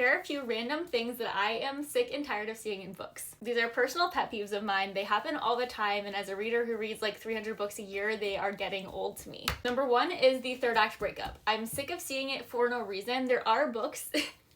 Here are a few random things that I am sick and tired of seeing in books. These are personal pet peeves of mine. They happen all the time, and as a reader who reads like 300 books a year, they are getting old to me. Number one is the third act breakup. I'm sick of seeing it for no reason. There are books,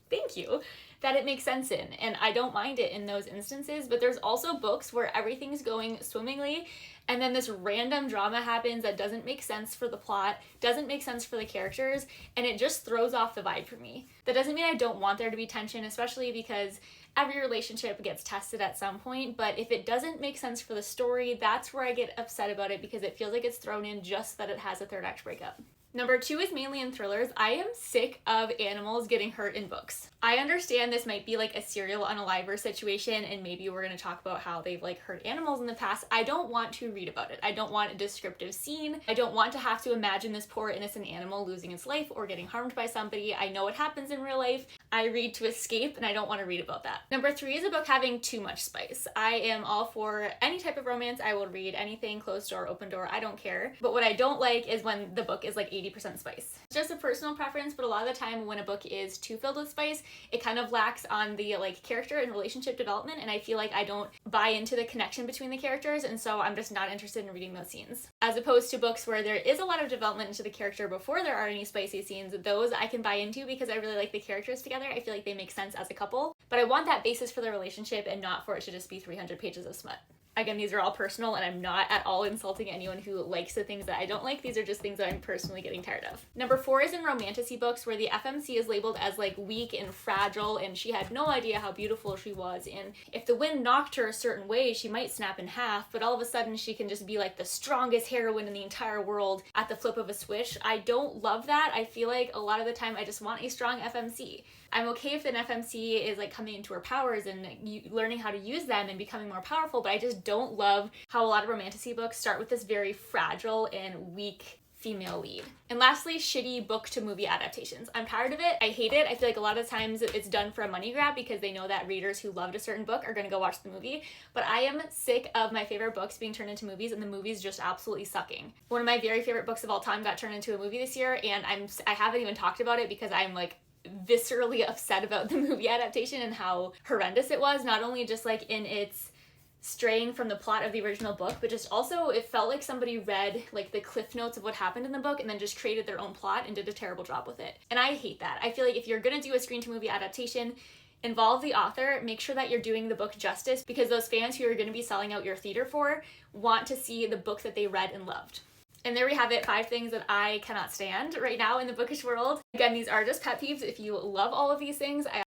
thank you, that it makes sense in, and I don't mind it in those instances, but there's also books where everything's going swimmingly and then this random drama happens that doesn't make sense for the plot, doesn't make sense for the characters, and it just throws off the vibe for me. That doesn't mean I don't want there to be tension, especially because every relationship gets tested at some point, but if it doesn't make sense for the story, that's where I get upset about it because it feels like it's thrown in just that it has a third act breakup. Number two is mainly in thrillers. I am sick of animals getting hurt in books. I understand this might be like a Serial Unaliver situation, and maybe we're going to talk about how they've like hurt animals in the past. I don't want to read about it. I don't want a descriptive scene. I don't want to have to imagine this poor innocent animal losing its life or getting harmed by somebody. I know it happens in real life. I read to escape, and I don't want to read about that. Number three is a book having too much spice. I am all for any type of romance. I will read anything, closed door, open door, I don't care. But what I don't like is when the book is like 80% spice. It's just a personal preference, but a lot of the time when a book is too filled with spice, it kind of lacks on the like character and relationship development, and I feel like I don't buy into the connection between the characters, and so I'm just not interested in reading those scenes. As opposed to books where there is a lot of development into the character before there are any spicy scenes, those I can buy into because I really like the characters together. I feel like they make sense as a couple, but I want that basis for the relationship and not for it to just be 300 pages of smut. Again, these are all personal, and I'm not at all insulting anyone who likes the things that I don't like. These are just things that I'm personally getting tired of. Number four is in romantasy books where the FMC is labeled as like weak and fragile, and she had no idea how beautiful she was, and if the wind knocked her a certain way, she might snap in half, but all of a sudden she can just be like the strongest heroine in the entire world at the flip of a switch. I don't love that. I feel like a lot of the time I just want a strong FMC. I'm okay if an FMC is like coming into her powers and learning how to use them and becoming more powerful, but I just don't love how a lot of romantasy books start with this very fragile and weak female lead. And lastly, shitty book to movie adaptations. I'm tired of it. I hate it. I feel like a lot of times it's done for a money grab because they know that readers who loved a certain book are going to go watch the movie. But I am sick of my favorite books being turned into movies and the movies just absolutely sucking. One of my very favorite books of all time got turned into a movie this year, and I haven't even talked about it because I'm like viscerally upset about the movie adaptation and how horrendous it was, not only just like in its straying from the plot of the original book, but just also it felt like somebody read like the cliff notes of what happened in the book and then just created their own plot and did a terrible job with it. And I hate that. I feel like if you're gonna do a screen to movie adaptation, involve the author, make sure that you're doing the book justice, because those fans who you're going to be selling out your theater for want to see the book that they read and loved. And there we have it, 5 things that I cannot stand right now in the bookish world. Again, these are just pet peeves. If you love all of these things, I